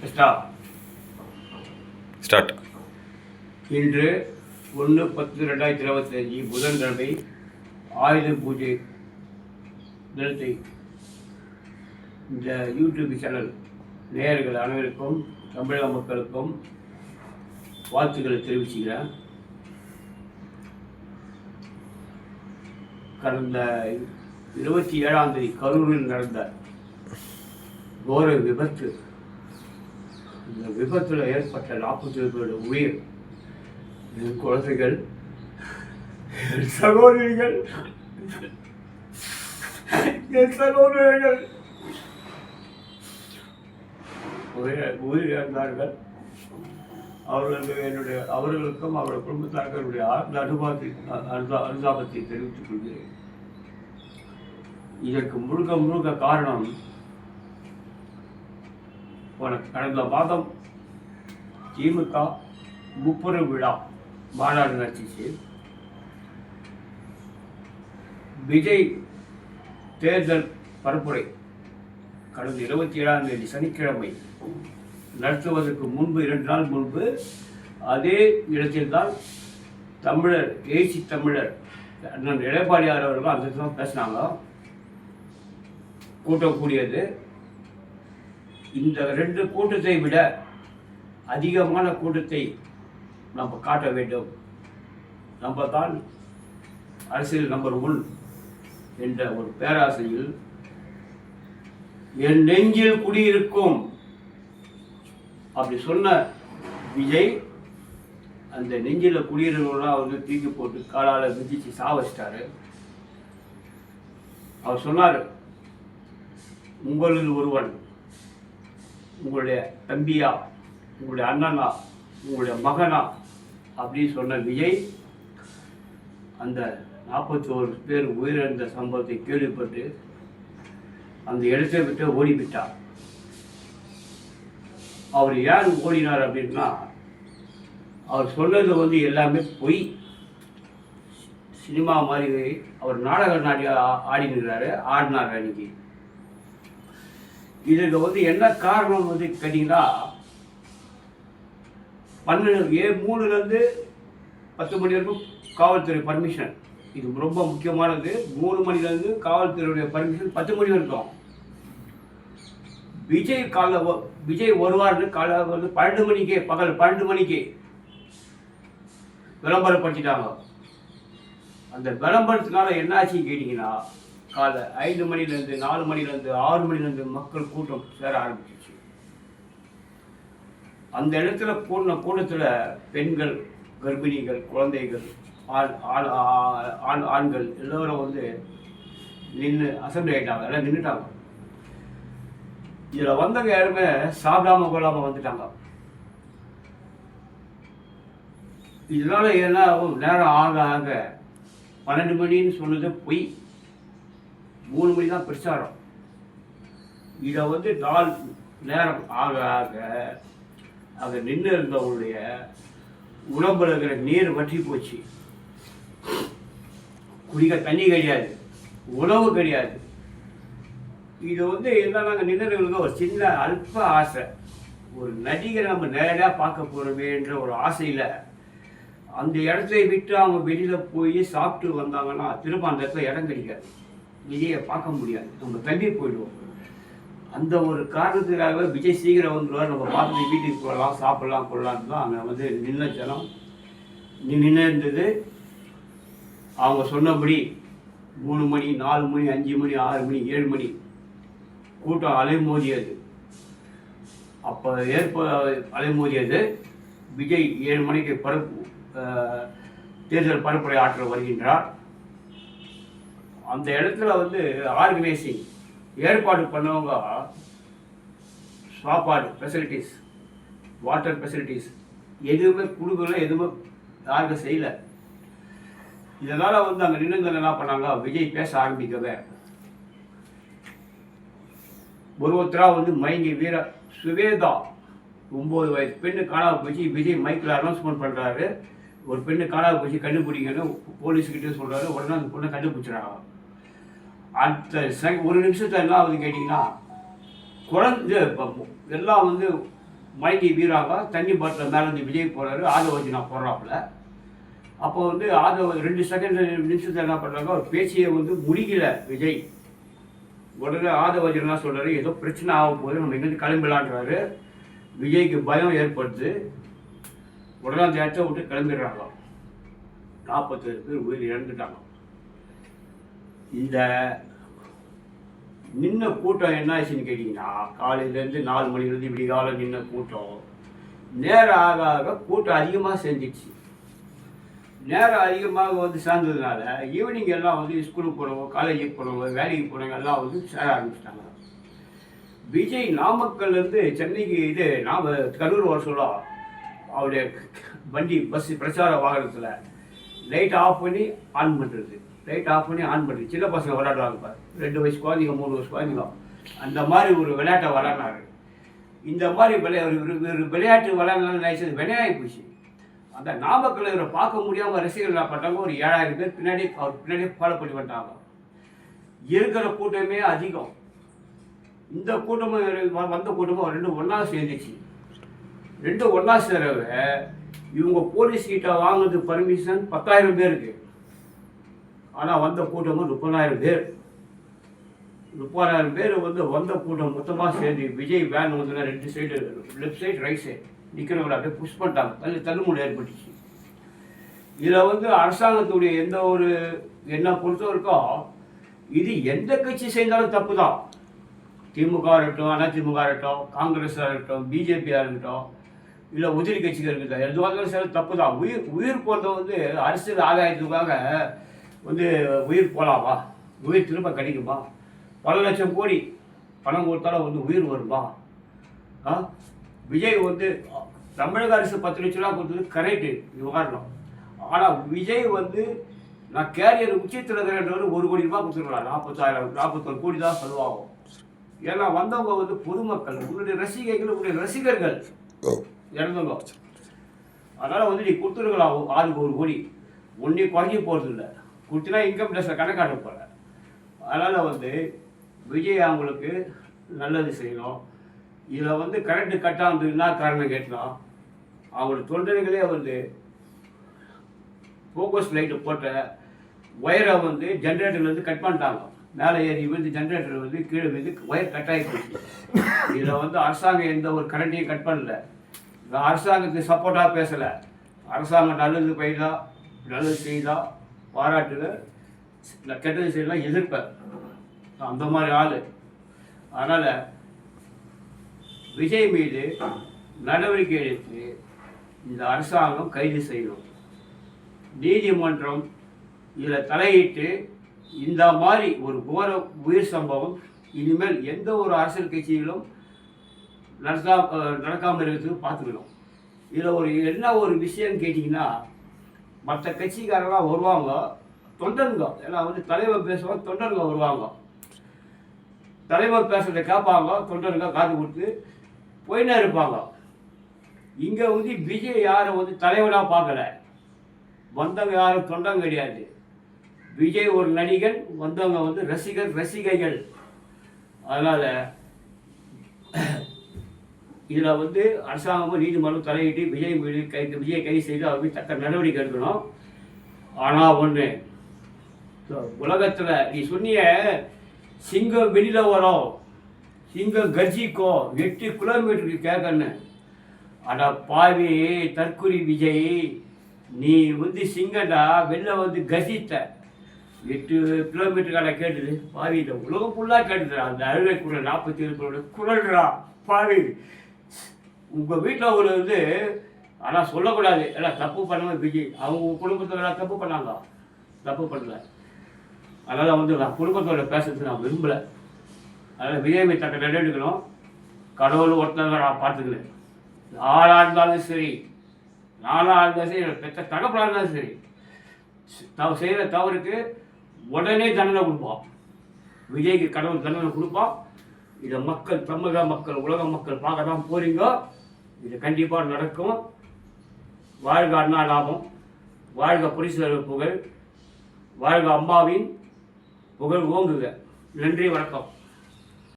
Start. இன்று 1/10/2025 புதன்கிழமை ஆயுத பூஜை தினத்தை இந்த யூடியூப் சேனல் நேயர்கள் அனைவருக்கும் தமிழக மக்களுக்கும் வாழ்த்துக்களை தெரிவிச்சுக்கிறேன். கடந்த 27ஆம் தேதி கரூரில் நடந்த கோர விபத்து, இந்த விபத்தில் ஏற்பட்ட 40 பேரோட உயிர், என் குழந்தைகள், என் சகோதரிகள், உயிர் இழந்தார்கள். அவர்களுக்கும் அவருடைய குடும்பத்தார்களுடைய அனுதாபத்தை தெரிவித்துக் கொள்கிறேன். இதற்கு முழுக்க காரணம், கடந்த மாதம் திமுக 30 விழா மாநாடு நடத்திச்சு. விஜய் தேர்தல் பரப்புரை கடந்த 27ஆம் தேதி சனிக்கிழமை நடத்துவதற்கு முன்பு 2 நாள் முன்பு அதே இடத்தில்தான் தமிழர் எழுச்சி தமிழர் அண்ணன் எடப்பாடியார் அவர்கள் அந்த தான் பேசினாங்க. கூட்டம் கூடியது. இந்த 2 கூட்டத்தை விட அதிகமான கூட்டத்தை நம்ம காட்ட வேண்டும், நம்ம தான் அரசியல் நம்பர் 1 என்ற ஒரு பேராசையில் என் நெஞ்சில் குடியிருக்கும் அப்படி சொன்ன விஜய் அந்த நெஞ்சில் குடியிருக்கலாம் வந்து தூக்கி போட்டு காலால் மிதிச்சு சாவச்சிட்டாரு. அவர் சொன்னார், உங்களில் ஒருவன், உங்களுடைய தம்பியா, உங்களுடைய அண்ணனா, உங்களுடைய மகனா அப்படின்னு சொன்ன விஜய் அந்த 41 பேர் உயிரிழந்த சம்பவத்தை கேள்விப்பட்டு அந்த இடத்தை விட்டு ஓடிவிட்டார். அவர் ஏன் ஓடினார் அப்படின்னா, அவர் சொன்னது வந்து எல்லாமே பொய். சினிமா மாதிரி அவர் நாடக ஆடினார் அன்னைக்கு. இதுக்கு வந்து என்ன காரணம் வந்து கேட்டீங்கன்னா, 3லேருந்து 10 மணி வரைக்கும் காவல்துறை பர்மிஷன். இது ரொம்ப முக்கியமானது. 3 மணிலேருந்து காவல்துறையுடைய பர்மிஷன் 10 மணி வரைக்கும். விஜய் வருவார்னு காலை வந்து 12 மணிக்கே, பகல் 12 மணிக்கு விளம்பரப்படுத்திட்டாங்க. அந்த விளம்பரத்தினால என்னாச்சு கேட்டீங்கன்னா, காலை 5 மணிலேருந்து 4 மணிலேருந்து 6 மணிலேருந்து மக்கள் கூட்டம் சேர ஆரம்பிச்சிச்சு. அந்த இடத்துல கூட்டத்தில் பெண்கள், கர்ப்பிணிகள், குழந்தைகள், ஆண்கள் எல்லோரும் வந்து நின்று அசம்பிளி ஆகிட்டாங்க, எல்லாம் நின்றுட்டாங்க. இதில் வந்தவங்க யாருமே சாப்பிடாம கொள்ளாமல் வந்துட்டாங்க. இதனால என்ன நேரம் ஆக 12 மணின்னு சொன்னது பொய். 3 மணி தான் பிரச்சாரம். இதை வந்து நாள் நேரம் ஆக அதை நின்று இருந்தவங்களுடைய உடம்புல இருக்கிற நீர் வற்றி போச்சு. குடிக்க தண்ணி கிடையாது, உணவு கிடையாது. இது வந்து என்ன, நாங்கள் நின்றவர்களுக்கு ஒரு சின்ன அல்ப ஆசை, ஒரு நடிகரை நம்ம நேரடியாக பார்க்க போகிறோமேன்ற ஒரு ஆசையில் அந்த இடத்தை விட்டு அவங்க வெளியில் போய் சாப்பிட்டு வந்தாங்கன்னா திரும்ப அந்த இடத்துல இடம் கிடைக்காது, விஜயை பார்க்க முடியாது, நம்ம தள்ளி போயிடுவோம். அந்த ஒரு காரணத்துக்காகவே விஜய் சீக்கிரம் வந்துடுவார், நம்ம பார்த்துட்டு வீட்டுக்கு போகலாம், சாப்பிட்லாம், கொள்ளலான்னு தான் அங்கே வந்து நின்ன ஜனம் நின்று இருந்தது. அவங்க சொன்னபடி 3 மணி, 4 மணி, 5 மணி, 6 மணி, 7 மணி கூட்டம் அலைமோதியது. அப்போ அலைமோதியது. விஜய் 7 மணிக்கு தேர்தல் பரப்புரை ஆற்ற வருகின்றார். அந்த இடத்துல வந்து ஆர்கனைசிங் ஏற்பாடு பண்ணவங்க சாப்பாடு ஃபெசிலிட்டிஸ், வாட்டர் ஃபெசிலிட்டிஸ் எதுவுமே கொடுக்கல, எதுவுமே யாருக்கும் செய்யலை. இதனால் வந்து அங்கே நின்றுங்க என்ன பண்ணாங்க, விஜய் பேச ஆரம்பிக்கவே ஒருத்தராக வந்து மயங்கி சுவேதா 9 வயசு பெண்ணு காணாம போச்சு. விஜய் மைக்கில் அனௌன்ஸ்மெண்ட் பண்ணுறாரு, ஒரு பெண்ணு காணாம போச்சு, கண்டுபிடிங்கன்னு போலீஸ்கிட்டே சொல்கிறாரு. உடனே அந்த பொண்ணை கண்டுபிடிச்சிடறாங்க. அடுத்த 1 நிமிஷத்தில் என்ன ஆகுது கேட்டிங்கன்னா, குழந்தை எல்லாம் வந்து மயங்கி வீராங்க தண்ணி பாட்டில் மேலே வந்து விஜய் போகிறாரு, ஆதவர்ஜுனா போடுறாப்புல. அப்போ வந்து 2 செகண்ட் நிமிஷத்தில் என்ன பண்ணுறாங்க, ஒரு பேச்சியை வந்து முடிக்கல விஜய். உடனே ஆதவர்ஜுனா சொல்கிறாரு, ஏதோ பிரச்சனை ஆகும் போது நம்ம எங்கேருந்து கிளம்பிடலான்றாரு. விஜய்க்கு பயம் ஏற்படுது. உடனே அந்த இடத்த விட்டு கிளம்பிடுறாங்க. 47 பேர் உயிர் இழந்துட்டாங்க. இந்த நின்ன கூட்டம் என்ன ஆச்சுன்னு கேட்டிங்கன்னா, காலையிலேருந்து 4 மணிலேருந்து இப்படி காலம் நின்ன கூட்டம் நேரம் ஆக ஆக கூட்டம் அதிகமாக செஞ்சிச்சு. நேரம் அதிகமாக வந்து சேர்ந்ததுனால ஈவினிங் எல்லாம் வந்து ஸ்கூலுக்கு போகிறவங்க, காலேஜுக்கு போகிறவங்க, வேலைக்கு போகிறவங்க எல்லாம் வந்து சேர ஆரம்பிச்சிட்டாங்க. விஜய் நாமக்கல்லேருந்து சென்னைக்கு கரூர் வர சொல்ல அவருடைய வண்டி பஸ் பிரச்சார வாகனத்தில் லைட் ஆஃப் பண்ணி ஆன் பண்ணுறது, சின்ன பசங்க விளையாடுவாங்க பாரு, 2 வயசு குழந்தைங்க 3 வயசு குழந்தைங்க, அந்த மாதிரி ஒரு விளையாட்டை விளையாடினாரு. இந்த மாதிரி விளையாட்டு விளையாடுனாலும் நினைச்சது வினையாகி போச்சு. அந்த நாமக்கல் இவரை பார்க்க முடியாமல் ரசிகர்கள் என்ன பண்ணாங்க, ஒரு 7000 பேர் அவர் பின்னாடி ஃபாலோ பண்ணி வந்துட்டாங்க. இருக்கிற கூட்டமே அதிகம். இந்த கூட்டமும் வந்த கூட்டமும் 2 ஒன்றா சேர்ந்துச்சு. 2 ஒன்றா சேரவே இவங்க போலீஸ் கிட்ட வாங்குறது பர்மிஷன் 10,000 பேருக்கு. ஆனால் வந்த கூட்டமும் 30,000 பேர். 30,000 பேர் வந்து வந்த கூட்டம் மொத்தமாக சேர்ந்து விஜய் வேன் வந்து 2 side, left side right side நிற்கிறவங்களை அப்படியே புஷ் பண்ணிட்டாங்க. தள்ளுமுடி ஏற்பட்டுச்சு. இதில் வந்து அரசாங்கத்துடைய எந்த ஒரு என்ன பொறுத்தவரைக்கும் இது எந்த கட்சி செய்தாலும் தப்பு தான். திமுக இருக்கட்டும், அதிமுக இருக்கட்டும், காங்கிரஸாக இருக்கட்டும், பிஜேபியாக இருக்கட்டும், இல்லை உதிரி கட்சிகள் இருக்கட்டும், எதுவாக இருந்தாலும் தப்பு தான். உயிர் போகிறத வந்து அரசியல் ஆதாயத்துக்காக வந்து உயிர் போகலாமா? உயிர் திரும்ப கிடைக்குமா? பல லட்சம் கோடி பணம் கொடுத்தாலும் வந்து உயிர் வருமா? விஜய் வந்து தமிழக அரசு 10 லட்ச ரூபா கொடுத்தது கரெக்டு விவகாரம். ஆனால் விஜய் வந்து நான் கேரியர் உச்சத்தில் இருக்கிற 1 கோடி ரூபாய் கொடுத்துருக்கலாம். 41 கோடி தான் செலவாகும். ஏன்னா வந்தவங்க வந்து பொதுமக்கள், உங்களுடைய ரசிகர்கள் இறந்தவங்க. அதனால் வந்து நீ கொடுத்துருக்கலாம் 6 கோடி, ஒன்றையும் குறைஞ்சி போகிறது இல்லை. கொடுத்தினா இன்கம் டேக்ஸில் கணக்காட்ட போகிற. அதனால் வந்து விஜய் அவங்களுக்கு நல்லது செய்யணும். இதில் வந்து கரண்ட்டு கட்டாக என்ன காரணம் கேட்டலாம், அவங்களோட தொண்டர்களே வந்து ஃபோக்கஸ் லைட்டு போட்ட ஒயரை வந்து ஜென்ரேட்டர்லேருந்து கட் பண்ணிட்டாங்க. மேலே ஏறி வந்து ஜென்ரேட்டர் வந்து கீழே வந்து ஒயர் கட் ஆகி போச்சு. இதில் வந்து அரசாங்கம் எந்த ஒரு கரண்ட்டையும் கட் பண்ணல. அரசாங்கத்துக்கு சப்போர்ட்டாக பேசலை. அரசாங்கம் நல்லது செய்தா பாராட்டுகள், கெட்டது செய்யலாம் எதிர்ப்பேன். அந்த மாதிரி ஆள். அதனால் விஜய் மீது நடவடிக்கை எடுத்து இந்த அரசாங்கம் கைது செய்யணும். நீதிமன்றம் இதில் தலையிட்டு இந்த மாதிரி ஒரு கோர உயிர் சம்பவம் இனிமேல் எந்த ஒரு அரசியல் கட்சியிலும் நடக்காமல் இருக்கிறதுக்கு பார்த்துக்கணும். இதில் என்ன ஒரு விஷயம்னு கேட்டிங்கன்னா, மற்ற கட்சிக்காரெல்லாம் வருவாங்க, தொண்டருங்க எல்லாம் வந்து தலைவர் பேசுவாங்க, தொண்டருங்க வருவாங்க. தலைவர் பேசுறதை கேட்பாங்க, தொண்டருங்க காது கொடுத்து போயினே இருப்பாங்க. இங்கே வந்து விஜய் யாரும் வந்து தலைவராக பார்க்கல. வந்தவங்க யாரும் தொண்டங்க கிடையாது. விஜய் ஒரு நடிகன், வந்தவங்க வந்து ரசிகைகள். அதனால் இதில் வந்து அரசாங்கமும் நீதிமன்றம் தலையிட்டு விஜய் கைது செய்து அவர் தக்க நடவடிக்கை எடுக்கணும். ஆனால் ஒன்று, உலகத்தில் நீ சொன்னிய சிங்கம் வெளியில் வரும், சிங்கம் கர்ஜிக்கோ 8 கிலோமீட்டருக்கு கேட்கணும். ஆனால் பாவி தற்குறி விஜய், நீ வந்து சிங்கண்டா வெளில வந்து கர்ஜித்த 8 கிலோமீட்டருக்கான கேட்டுது. பாவி இந்த உலகம் ஃபுல்லாக கேட்டுதுடா. அந்த அழுகை குரல் 47 குரல்றா பாவி. உங்கள் வீட்டில் ஒரு வந்து ஆனால் சொல்லக்கூடாது, எல்லாம் தப்பு பண்ணாமல் விஜய் அவங்க குடும்பத்தில் எல்லாம் தப்பு பண்ணாங்க, தப்பு பண்ணல. அதனால் வந்து நான் குடும்பத்தோட பேசுறது நான் விரும்பலை. அதனால் விஜய் தக்க நடவடிக்கணும். கடவுள் ஒருத்தங்க நான் பார்த்துக்கல. ஆளாக இருந்தாலும் சரி, நானாக இருந்தாலும் சரி, பெற்ற தகப்பனாக இருந்தாலும் சரி, செய்கிற தவறுக்கு உடனே தண்டனை கொடுப்பான். விஜய்க்கு கடவுள் தண்டனை கொடுப்பான். இதை மக்கள், தமிழக மக்கள், உலக மக்கள் பார்க்க தான் போகிறீங்க. இது கண்டிப்பாக நடக்கும். வாழ்க அண்ணா லாபம், வாழ்க புரட்சியாளர் புகழ், வாழ்க அம்மாவின் புகழ் ஓங்குக. நன்றி, வணக்கம்.